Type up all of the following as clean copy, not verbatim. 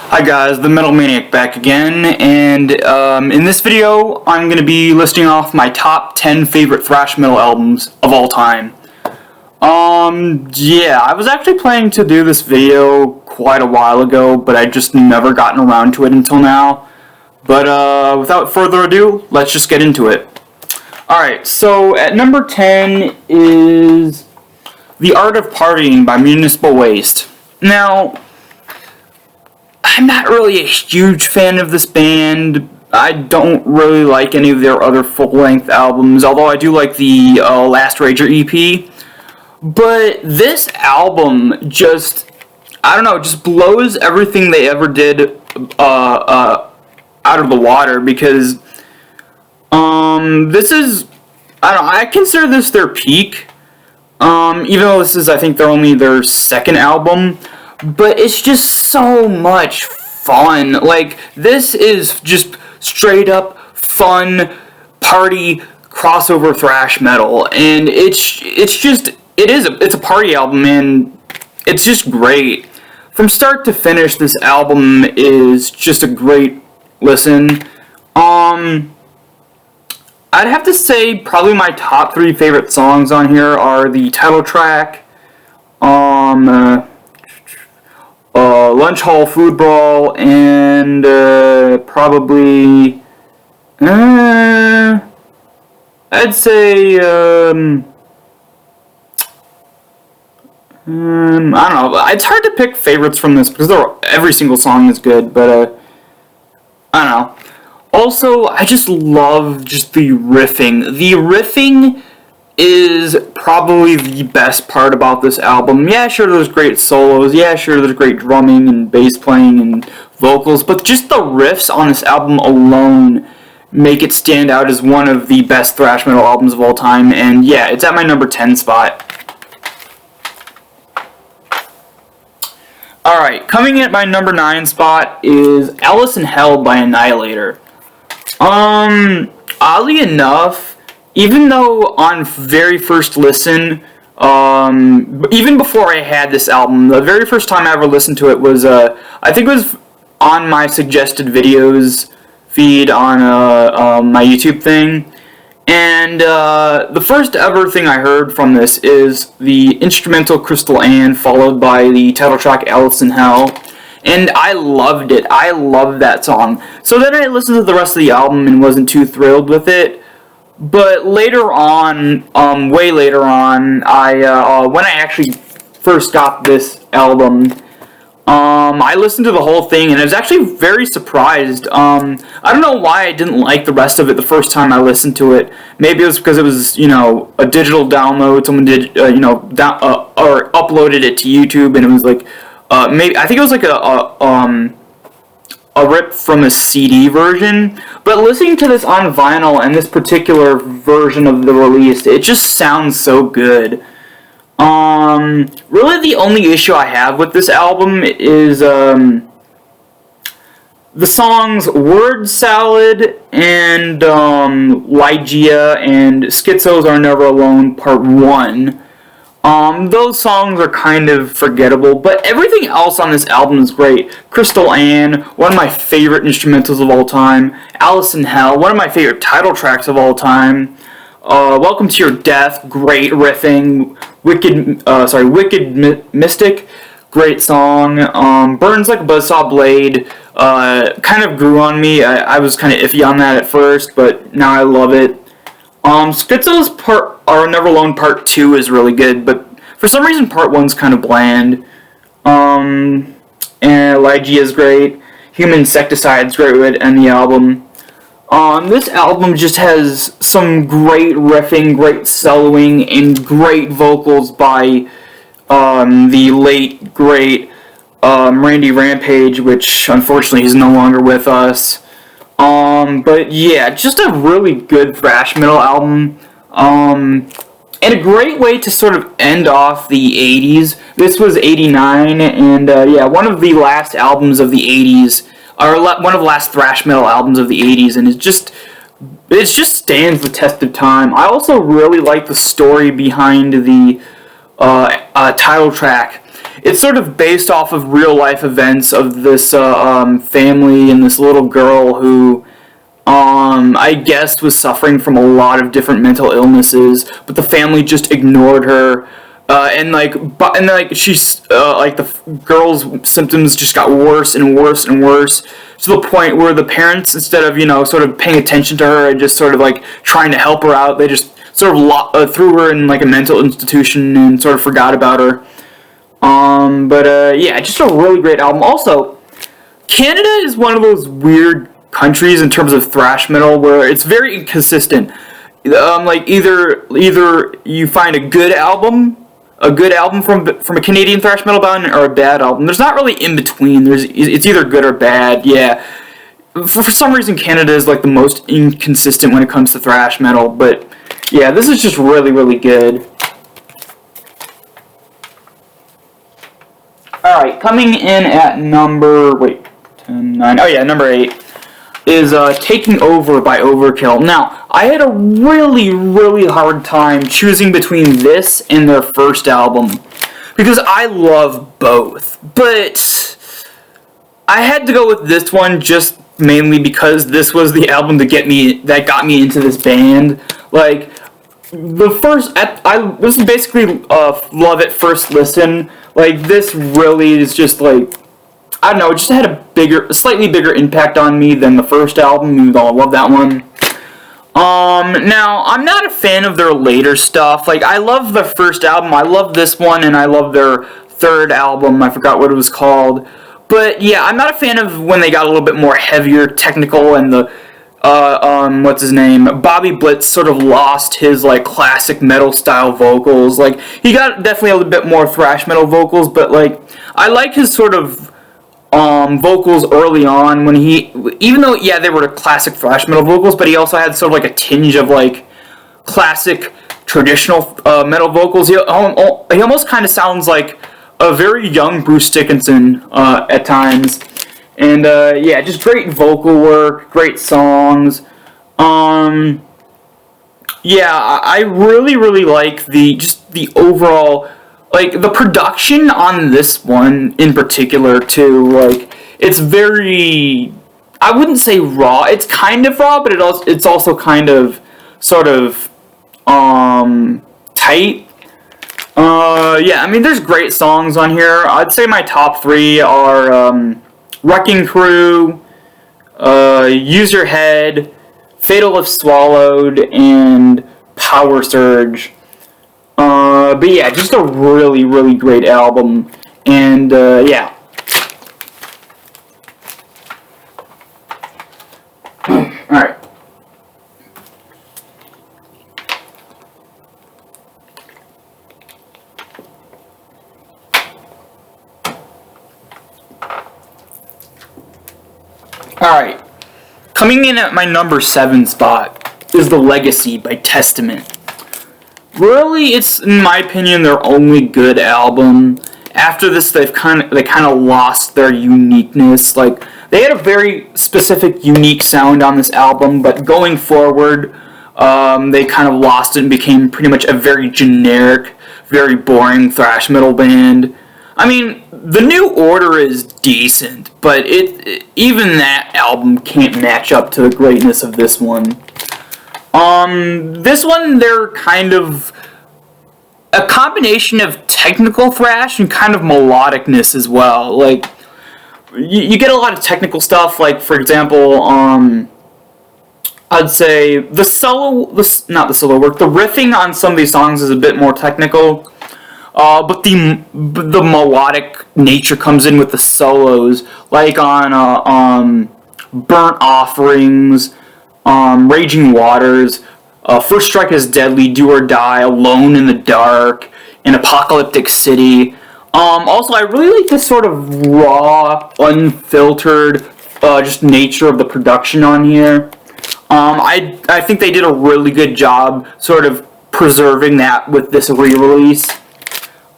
Hi guys, the Metal Maniac back again, and in this video I'm going to be listing off my top 10 favorite thrash metal albums of all time. Yeah, I was actually planning to do this video quite a while ago, but I just never gotten around to it until now. But without further ado, let's just get into it. Alright, so at number 10 is The Art of Partying by Municipal Waste. Now, I'm not really a huge fan of this band. I don't really like any of their other full-length albums, although I do like the Last Rager EP. But this album just, I don't know, just blows everything they ever did out of the water, because this is, I don't know, I consider this their peak, even though this is, I think, only their second album. But it's just so much fun. Like, this is just straight up fun party crossover thrash metal, and it's a party album, and it's just great. From start to finish, this album is just a great listen. I'd have to say probably my top 3 favorite songs on here are the title track, Lunch Hall Food Brawl, and probably I'd say I don't know. It's hard to pick favorites from this because every single song is good, but I don't know. Also, I just love just the riffing. The riffing is probably the best part about this album. Yeah, sure, there's great solos. Yeah, sure, there's great drumming and bass playing and vocals, but just the riffs on this album alone make it stand out as one of the best thrash metal albums of all time, and yeah, it's at my number 10 spot. Alright, coming in at my number 9 spot is Alice in Hell by Annihilator. Oddly enough, even though on very first listen, even before I had this album, the very first time I ever listened to it was, I think it was on my suggested videos feed on my YouTube thing, and the first ever thing I heard from this is the instrumental Crystal Ann, followed by the title track Alice in Hell, and I loved it. I loved that song. So then I listened to the rest of the album and wasn't too thrilled with it. But later on, way later on, when I actually first got this album, I listened to the whole thing, and I was actually very surprised. I don't know why I didn't like the rest of it the first time I listened to it. Maybe it was because it was, a digital download. Someone did, or uploaded it to YouTube, and it was like, maybe, I think it was like a rip from a CD version, but listening to this on vinyl and this particular version of the release, it just sounds so good. Really the only issue I have with this album is, the songs Word Salad and, Lygia and Schizos Are Never Alone Part 1. Those songs are kind of forgettable, but everything else on this album is great. Crystal Ann, one of my favorite instrumentals of all time. Alice in Hell, one of my favorite title tracks of all time. Welcome to Your Death, great riffing. Wicked Mystic, great song. Burns Like a Buzzsaw Blade, kind of grew on me. I was kind of iffy on that at first, but now I love it. Schizos Are Never Alone Part 2 is really good, but for some reason Part 1's kind of bland. And Lygia is great. Human Insecticide's great way to end the album. This album just has some great riffing, great soloing, and great vocals by the late, great Randy Rampage, which unfortunately is no longer with us. But yeah, just a really good thrash metal album, and a great way to sort of end off the 80s. This was 89, and yeah, one of the last albums of the 80s, or one of the last thrash metal albums of the 80s, and it just stands the test of time. I also really like the story behind the title track. it's sort of based off of real life events of this family and this little girl who I guess was suffering from a lot of different mental illnesses, but the family just ignored her. She's like the girl's symptoms just got worse and worse and worse to the point where the parents, instead of sort of paying attention to her and just sort of like trying to help her out, they just sort of threw her in like a mental institution and sort of forgot about her. Yeah, just a really great album. Also, Canada is one of those weird countries in terms of thrash metal where it's very inconsistent. Like either you find a good album from a Canadian thrash metal band, or a bad album. There's not really in between. It's either good or bad. Yeah, for some reason Canada is like the most inconsistent when it comes to thrash metal. But yeah, this is just really, really good. All right, coming in at number 10, 9. Oh yeah, number 8 is Taking Over by Overkill. Now, I had a really, really hard time choosing between this and their first album, because I love both, but I had to go with this one just mainly because this was the album that got me into this band. Like, this is basically love at first listen. Like, this really is just like, I don't know, it just had a slightly bigger impact on me than the first album, even though I love that one. Now, I'm not a fan of their later stuff. Like, I love their first album, I love this one, and I love their third album, I forgot what it was called. But, yeah, I'm not a fan of when they got a little bit more heavier, technical, and the, what's his name? Bobby Blitz sort of lost his, like, classic metal-style vocals. Like, he got definitely a little bit more thrash metal vocals, but, like, I like his sort of vocals early on when even though, yeah, they were classic thrash metal vocals, but he also had sort of like a tinge of like classic traditional metal vocals. He almost kind of sounds like a very young Bruce Dickinson at times. And yeah, just great vocal work, great songs. Yeah, I really, really like the overall, like, the production on this one in particular, too. Like, it's very, I wouldn't say raw. It's kind of raw, but it's also kind of, sort of, tight. Yeah, I mean, there's great songs on here. I'd say my top 3 are, Wrecking Crew, Use Your Head, Fatal If Swallowed, and Power Surge. But yeah, just a really, really great album, and yeah. Alright. Alright. Coming in at my number 7 spot is The Legacy by Testament. Really, it's, in my opinion, their only good album. After this, they kind of lost their uniqueness. Like, they had a very specific, unique sound on this album, but going forward, they kind of lost it and became pretty much a very generic, very boring thrash metal band. I mean, The New Order is decent, but even that album can't match up to the greatness of this one. This one, they're kind of a combination of technical thrash and kind of melodicness as well. Like, you get a lot of technical stuff, like, for example, I'd say the riffing on some of these songs is a bit more technical, but the melodic nature comes in with the solos, like on, Burnt Offerings, Raging Waters, First Strike is Deadly, Do or Die, Alone in the Dark, and Apocalyptic City. Also, I really like this sort of raw, unfiltered, just nature of the production on here. I think they did a really good job sort of preserving that with this re-release.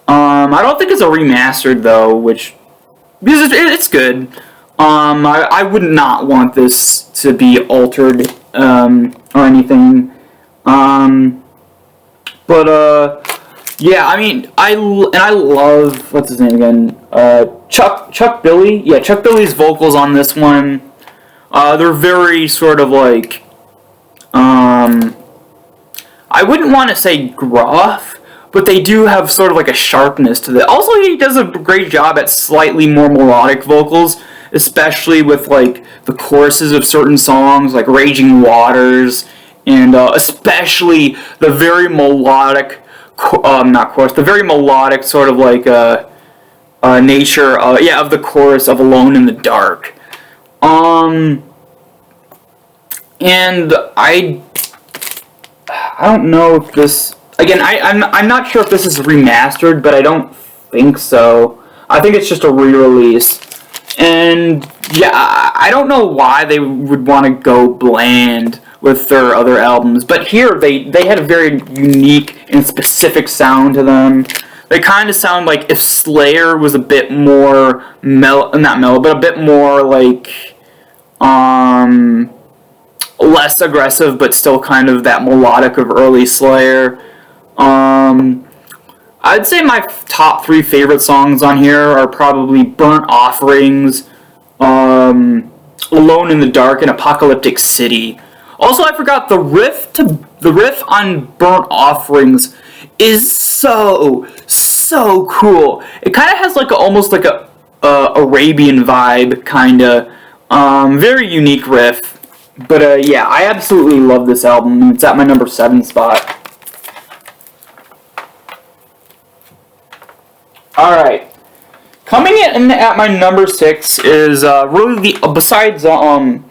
I don't think it's a remastered, though, because it's good. I would not want this to be altered, or anything. Yeah, I mean, I love, what's his name again? Chuck Billy. Yeah, Chuck Billy's vocals on this one. They're very sort of like, I wouldn't want to say gruff, but they do have sort of like a sharpness to them. Also, he does a great job at slightly more melodic vocals, especially with like the choruses of certain songs, like "Raging Waters," and especially the very melodic, not chorus, the very melodic sort of like nature, yeah, of the chorus of "Alone in the Dark." Um, and I don't know if this. Again, I'm not sure if this is remastered, but I don't think so. I think it's just a re-release. And yeah, I don't know why they would want to go bland with their other albums, but here they had a very unique and specific sound to them. They kind of sound like if Slayer was a bit more not mellow, but a bit more like less aggressive, but still kind of that melodic of early Slayer. I'd say my top three favorite songs on here are probably "Burnt Offerings," "Alone in the Dark," and "Apocalyptic City." Also, I forgot the riff on "Burnt Offerings" is so cool. It kind of has like almost like a Arabian vibe, kind of. Very unique riff. But yeah, I absolutely love this album. It's at my number 7 spot. Alright. Coming in at my number 6 is really the besides the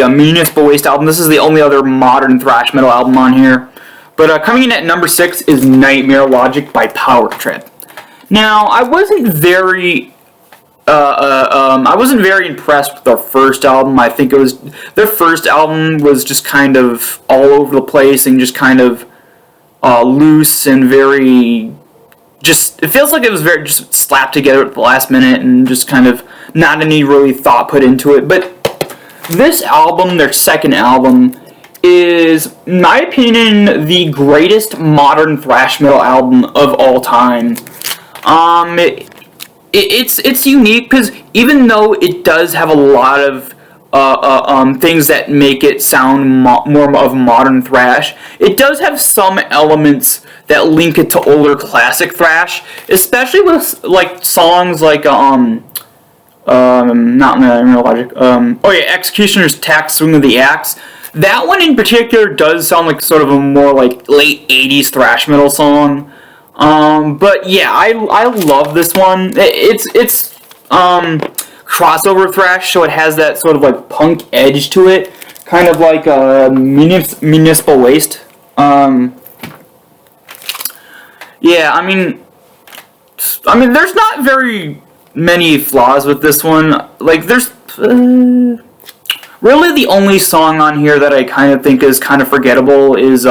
Municipal Waste album. This is the only other modern thrash metal album on here. But coming in at number 6 is Nightmare Logic by Power Trip. Now, I wasn't very impressed with their first album. I think their first album was just kind of all over the place and just kind of loose and very it feels like it was very just slapped together at the last minute and just kind of not any really thought put into it. But this album, their second album, is, in my opinion, the greatest modern thrash metal album of all time. It's unique because even though it does have a lot of things that make it sound more of modern thrash, it does have some elements that link it to older classic thrash, especially with like songs like not Nightmare Logic. Executioner's Tax, Swing of the Axe. That one in particular does sound like sort of a more like late 80s thrash metal song. But yeah, I love this one. It's crossover thrash, so it has that sort of like punk edge to it, kind of like Municipal Waste. Yeah, I mean, there's not very many flaws with this one. Like, there's really the only song on here that I kind of think is kind of forgettable is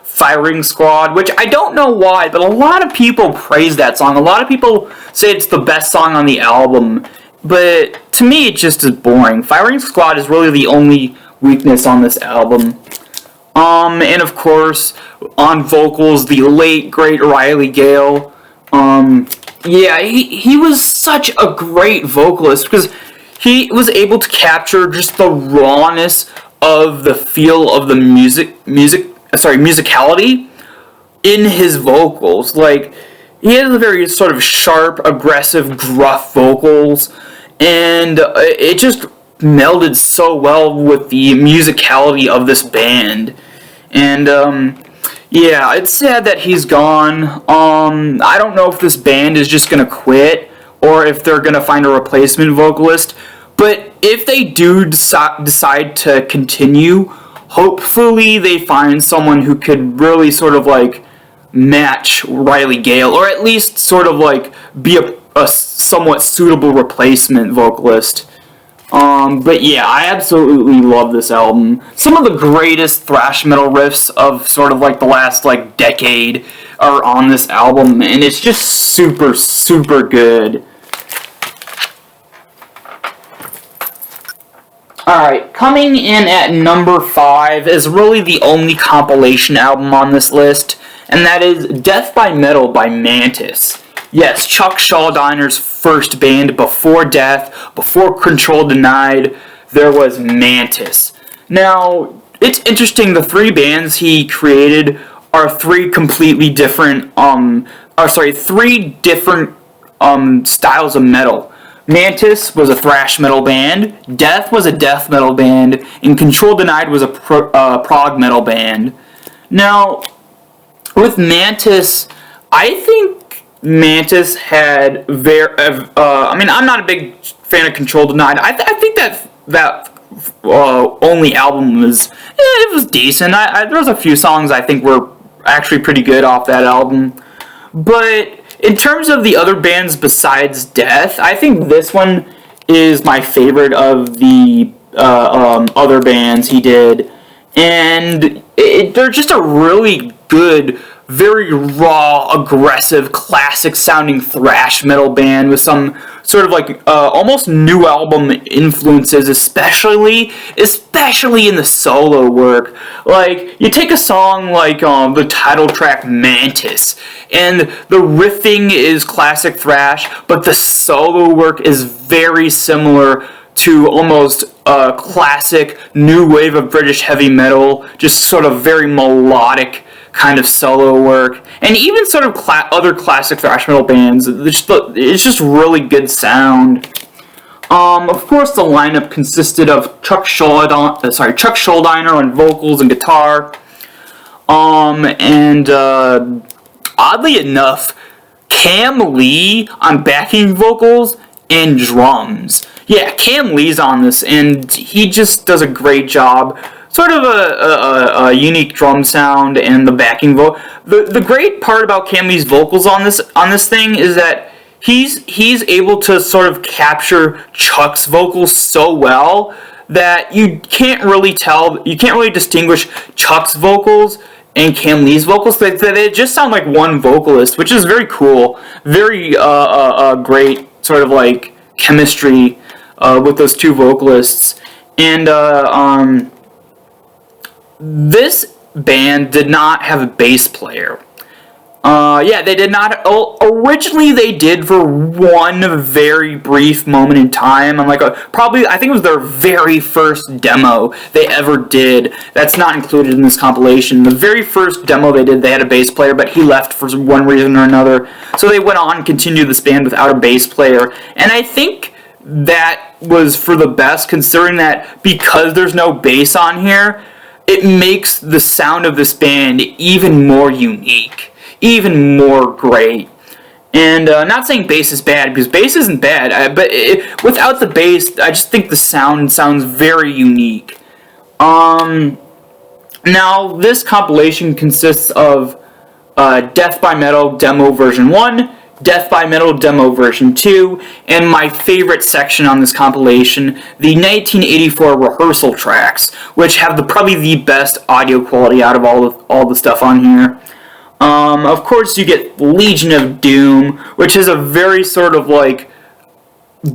Firing Squad, which I don't know why, but a lot of people praise that song. A lot of people say it's the best song on the album, but to me it just is boring. Firing Squad is really the only weakness on this album. And of course, on vocals, the late, great Riley Gale. Yeah, he was such a great vocalist because he was able to capture just the rawness of the feel of the musicality in his vocals. Like, he has a very sort of sharp, aggressive, gruff vocals, and it just melded so well with the musicality of this band. And yeah, it's sad that he's gone. I don't know if this band is just gonna quit or if they're gonna find a replacement vocalist. But if they do decide to continue, hopefully they find someone who could really sort of like match Riley Gale, or at least sort of like be a somewhat suitable replacement vocalist. But yeah, I absolutely love this album. Some of the greatest thrash metal riffs of sort of like the last like decade are on this album, and it's just super, super good. Alright, coming in at number 5 is really the only compilation album on this list, and that is Death by Metal by Mantis. Yes, Chuck Schuldiner's first band before Death, before Control Denied, there was Mantis. Now, it's interesting, the three bands he created are three completely different, three different styles of metal. Mantis was a thrash metal band, Death was a death metal band, and Control Denied was a prog metal band. Now, with Mantis, I think Mantis had I'm not a big fan of Control Denied. I think that only album was decent. There was a few songs I think were actually pretty good off that album. But in terms of the other bands besides Death, I think this one is my favorite of the other bands he did. And they're just a really good, very raw, aggressive, classic-sounding thrash metal band with some sort of almost new album influences, especially in the solo work. Like, you take a song like the title track Mantis, and the riffing is classic thrash, but the solo work is very similar to almost classic new wave of British heavy metal, just sort of very melodic kind of solo work, and even sort of other classic thrash metal bands. It's just really good sound. Of course, the lineup consisted of Chuck Schuldiner on vocals and guitar, and oddly enough, Cam Lee on backing vocals and drums. Yeah, Cam Lee's on this, and he just does a great job. Sort of a unique drum sound and the backing vocal. The great part about Cam Lee's vocals on this thing is that he's able to sort of capture Chuck's vocals so well that you can't really distinguish Chuck's vocals and Cam Lee's vocals. They just sound like one vocalist, which is very cool. Very great sort of like chemistry with those two vocalists. And this band did not have a bass player. They did not. Originally, they did for one very brief moment in time. I think it was their very first demo they ever did. That's not included in this compilation. The very first demo they did, they had a bass player, but he left for one reason or another. So they went on and continued this band without a bass player. And I think that was for the best, considering that because there's no bass on here, it makes the sound of this band even more unique, even more great. And not saying bass is bad, because bass isn't bad, but without the bass, I just think the sound sounds very unique. Now, this compilation consists of Death by Metal Demo Version 1, Death by Metal Demo Version 2, and my favorite section on this compilation, the 1984 rehearsal tracks, which have probably the best audio quality out of all the stuff on here. Of course, you get Legion of Doom, which is a very sort of like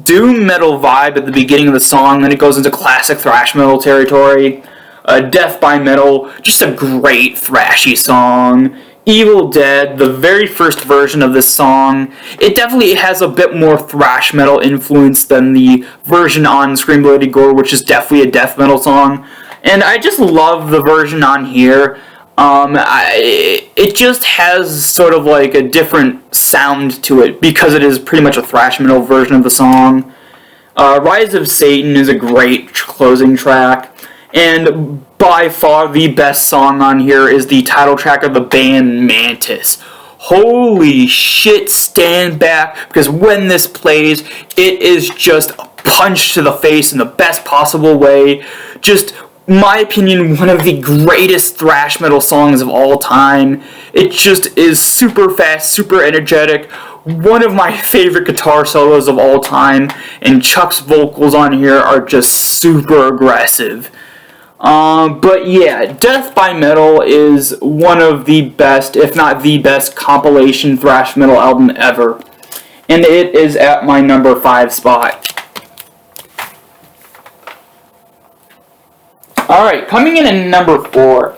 doom metal vibe at the beginning of the song, then it goes into classic thrash metal territory. Death by Metal, just a great thrashy song. Evil Dead, the very first version of this song, it definitely has a bit more thrash metal influence than the version on Scream Bloody Gore, which is definitely a death metal song. And I just love the version on here. It just has sort of like a different sound to it because it is pretty much a thrash metal version of the song. Rise of Satan is a great closing track. And by far the best song on here is the title track of the band Mantis. Holy shit, stand back, because when this plays, it is just a punch to the face in the best possible way. Just, my opinion, one of the greatest thrash metal songs of all time. It just is super fast, super energetic. One of my favorite guitar solos of all time, and Chuck's vocals on here are just super aggressive. But yeah, Death by Metal is one of the best, if not the best, compilation thrash metal album ever. And it is at my number 5 spot. Alright, coming in at number 4.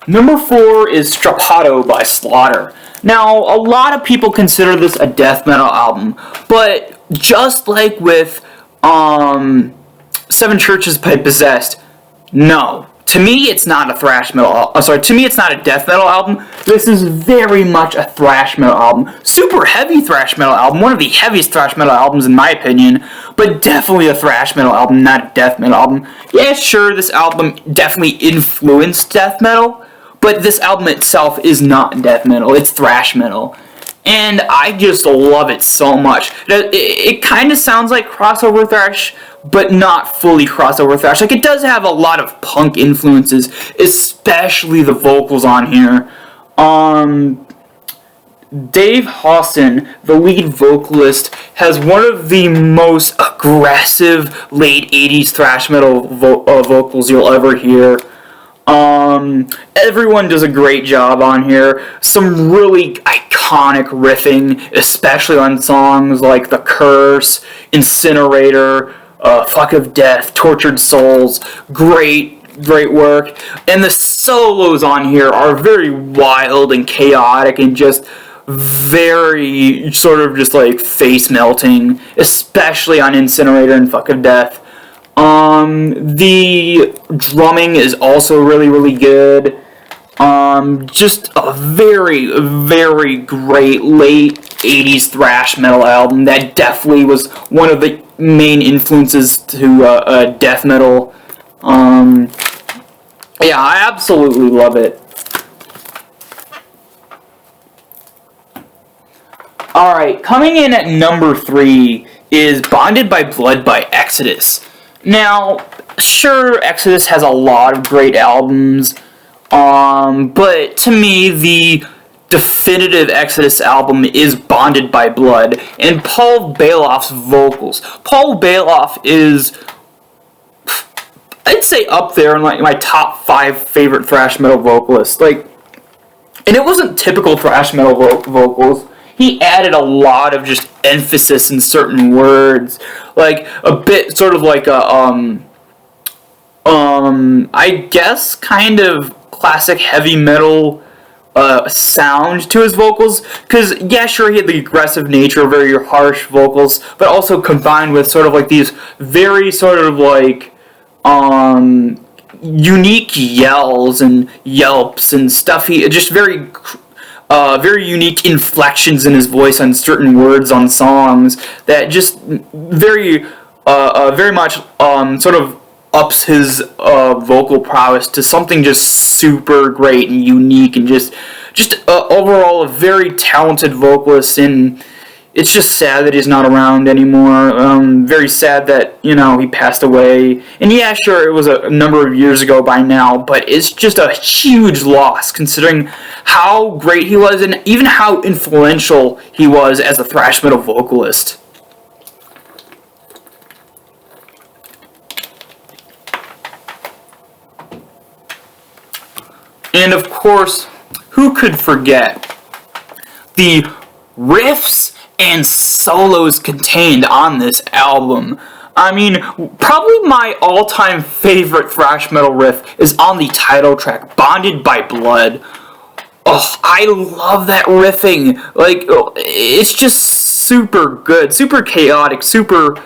Number 4 is Strapato by Slaughter. Now, a lot of people consider this a death metal album, but just like with Seven Churches by Possessed, no. To me, it's not a thrash metal. To me, it's not a death metal album. This is very much a thrash metal album. Super heavy thrash metal album. One of the heaviest thrash metal albums in my opinion. But definitely a thrash metal album, not a death metal album. Yeah, sure, this album definitely influenced death metal. But this album itself is not death metal. It's thrash metal. And I just love it so much. It kind of sounds like crossover thrash, but not fully crossover thrash. Like, it does have a lot of punk influences, especially the vocals on here. Dave Hawson, the lead vocalist, has one of the most aggressive late 80s thrash metal vocals you'll ever hear. Everyone does a great job on here. Some really iconic riffing, especially on songs like The Curse, Incinerator, Fuck of Death, Tortured Souls. Great work. And the solos on here are very wild and chaotic and just very sort of just like face melting, especially on Incinerator and Fuck of Death. The drumming is also really good. Just a very great late 80s thrash metal album that definitely was one of the main influences to death metal. Yeah, I absolutely love it. Alright, coming in at number 3 is Bonded by Blood by Exodus. Now, sure, Exodus has a lot of great albums, but to me, the definitive Exodus album is Bonded by Blood, and Paul Bailoff's vocals. Paul Bailoff is, I'd say, up there in like my top 5 favorite thrash metal vocalists. Like, and it wasn't typical thrash metal vocals. He added a lot of just emphasis in certain words, like a bit sort of like a I guess kind of classic heavy metal sound to his vocals, because yeah, sure, he had the aggressive nature, very harsh vocals, but also combined with sort of like these very sort of like unique yells and yelps and stuffy, just very unique inflections in his voice on certain words on songs that just very much sort of ups his vocal prowess to something just super great and unique, and just overall a very talented vocalist. And it's just sad that he's not around anymore. Very sad that, he passed away. And yeah, sure, it was a number of years ago by now, but it's just a huge loss considering how great he was and even how influential he was as a thrash metal vocalist. And of course, who could forget the riffs and solos contained on this album? I mean, probably my all-time favorite thrash metal riff is on the title track, Bonded by Blood. Oh, I love that riffing. Like, it's just super good, super chaotic, super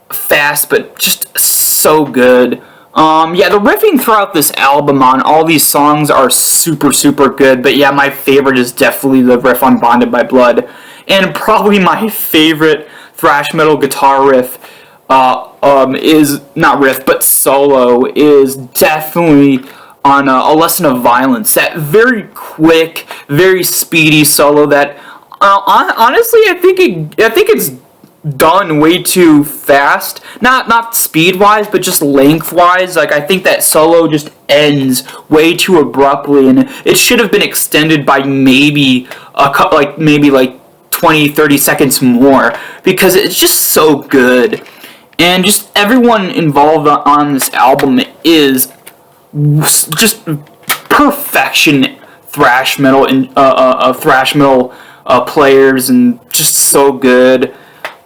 fast, but just so good. Yeah, the riffing throughout this album on all these songs are super good, but yeah, my favorite is definitely the riff on Bonded by Blood. And probably my favorite thrash metal guitar riff is, not riff, but solo, is definitely on A Lesson of Violence. That very quick, very speedy solo that, honestly, I think it's done way too fast. Not speed-wise, but just length-wise. Like, I think that solo just ends way too abruptly, and it should have been extended by maybe 20-30 seconds more, because it's just so good. And just everyone involved on this album is just perfection thrash metal and thrash metal players, and just so good.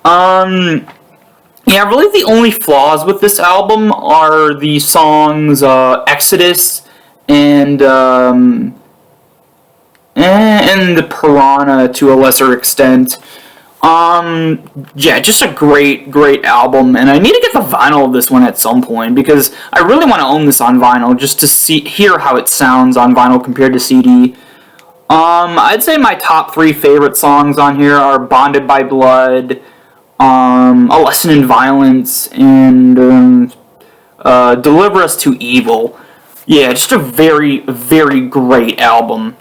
Yeah, really the only flaws with this album are the songs Exodus and and the Piranha to a lesser extent. Yeah, just a great album, and I need to get the vinyl of this one at some point because I really want to own this on vinyl just to hear how it sounds on vinyl compared to CD. I'd say my top 3 favorite songs on here are Bonded by Blood, A Lesson in Violence, and Deliver Us to Evil. Yeah, just a very great album.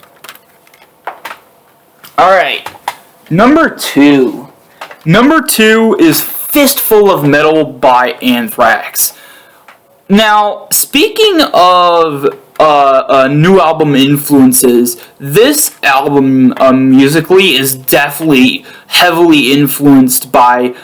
Alright, Number 2 is Fistful of Metal by Anthrax. Now, speaking of new album influences, this album musically is definitely heavily influenced by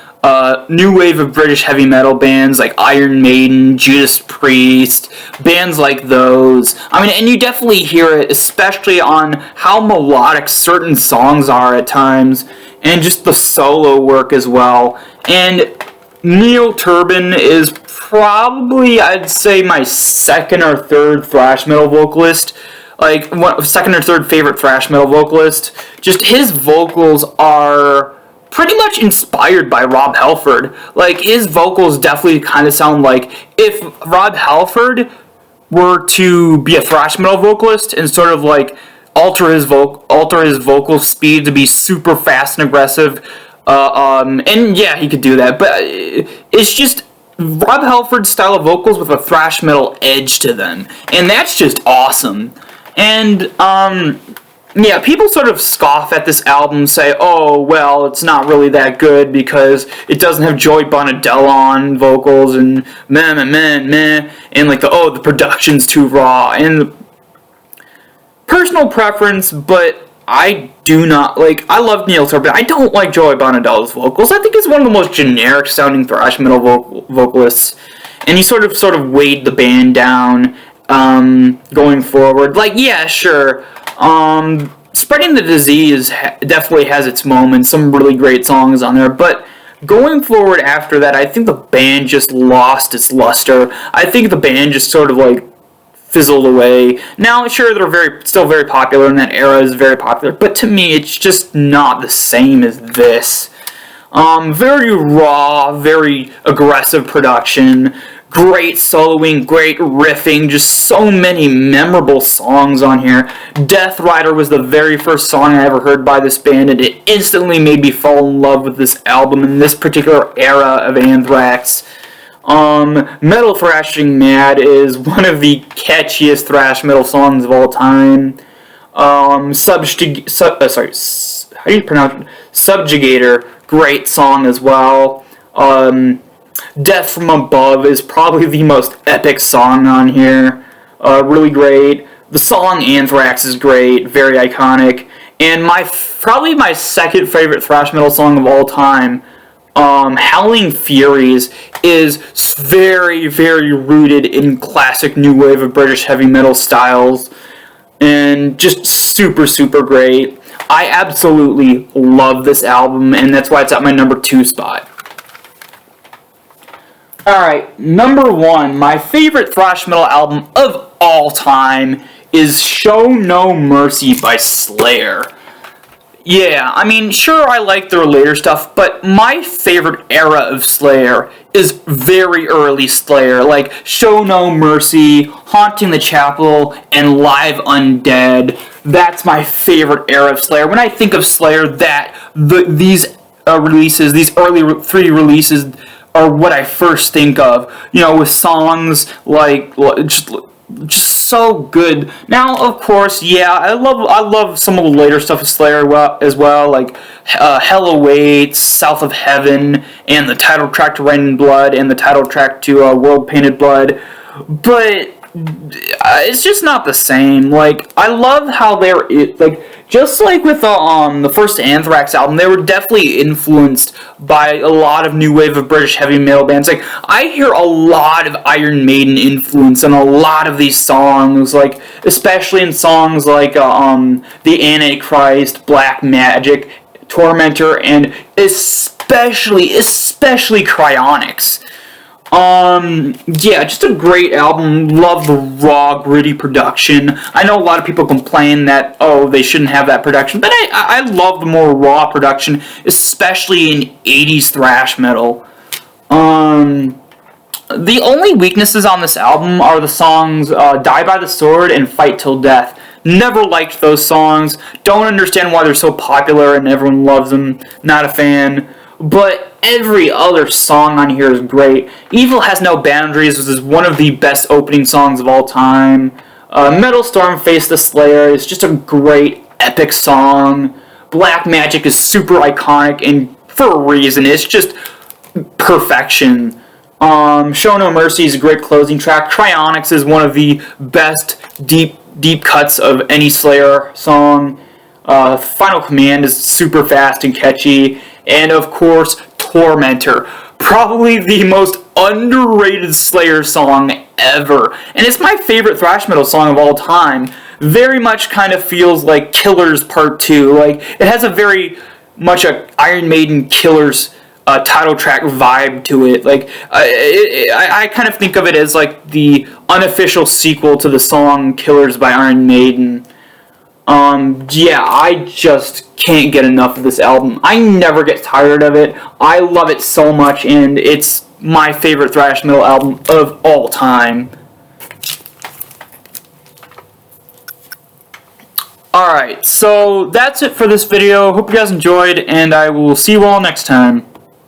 new wave of British heavy metal bands like Iron Maiden, Judas Priest, bands like those. I mean, and you definitely hear it, especially on how melodic certain songs are at times, and just the solo work as well. And Neil Turbin is probably, I'd say, my second or third thrash metal vocalist. Like, second or third favorite thrash metal vocalist. Just his vocals are pretty much inspired by Rob Halford. Like, his vocals definitely kind of sound like if Rob Halford were to be a thrash metal vocalist and sort of like alter his vocal speed to be super fast and aggressive. And yeah, he could do that, but it's just Rob Halford's style of vocals with a thrash metal edge to them, and that's just awesome. And yeah, people sort of scoff at this album, say, oh, well, it's not really that good because it doesn't have Joey Bonadella on vocals and meh, and like the production's too raw. And personal preference, but I do not, like, I love Neil Turbin. I don't like Joey Bonadella's vocals. I think he's one of the most generic sounding thrash metal vocalists, and he sort of weighed the band down going forward. Like, yeah, sure. Spreading the Disease definitely has its moments, some really great songs on there, but going forward after that, I think the band just lost its luster. I think the band just sort of, like, fizzled away. Now, sure, they're still very popular, and that era is very popular, but to me, it's just not the same as this. Very raw, very aggressive production, great soloing, great riffing, just so many memorable songs on here. Death Rider was the very first song I ever heard by this band, and it instantly made me fall in love with this album in this particular era of Anthrax. Metal Thrashing Mad is one of the catchiest thrash metal songs of all time. Subjugator, great song as well. Death from Above is probably the most epic song on here. Really great. The song Anthrax is great, very iconic. And probably my second favorite thrash metal song of all time, Howling Furies, is very rooted in classic new wave of British heavy metal styles, and just super great. I absolutely love this album, and that's why it's at my number 2 spot. Alright, number 1, my favorite thrash metal album of all time is Show No Mercy by Slayer. Yeah, I mean, sure, I like their later stuff, but my favorite era of Slayer is very early Slayer, like Show No Mercy, Haunting the Chapel, and Live Undead. That's my favorite era of Slayer. When I think of Slayer, these early 3 releases are what I first think of. You know, with songs like just so good. Now, of course, yeah, I love some of the later stuff of Slayer as well, like Hell Awaits, South of Heaven, and the title track to Rain in Blood, and the title track to World Painted Blood. But it's just not the same. Like, I love how just like with the first Anthrax album, they were definitely influenced by a lot of new wave of British heavy metal bands. Like, I hear a lot of Iron Maiden influence in a lot of these songs, like, especially in songs like The Antichrist, Black Magic, Tormentor, and especially Cryonics. Yeah, just a great album. Love the raw, gritty production. I know a lot of people complain that, oh, they shouldn't have that production, but I love the more raw production, especially in 80s thrash metal. The only weaknesses on this album are the songs Die by the Sword and Fight Till Death. Never liked those songs. Don't understand why they're so popular and everyone loves them. Not a fan. But every other song on here is great. Evil Has No Boundaries is one of the best opening songs of all time. Metal Storm Face the Slayer is just a great, epic song. Black Magic is super iconic, and for a reason. It's just perfection. Show No Mercy is a great closing track. Cryonics is one of the best deep cuts of any Slayer song. Final Command is super fast and catchy. And of course, Tormentor. Probably the most underrated Slayer song ever. And it's my favorite thrash metal song of all time. Very much kind of feels like Killers Part 2. Like, it has a very much a Iron Maiden Killers title track vibe to it. Like, I kind of think of it as like the unofficial sequel to the song Killers by Iron Maiden. Yeah, I just can't get enough of this album. I never get tired of it. I love it so much, and it's my favorite thrash metal album of all time. Alright, so that's it for this video. Hope you guys enjoyed, and I will see you all next time.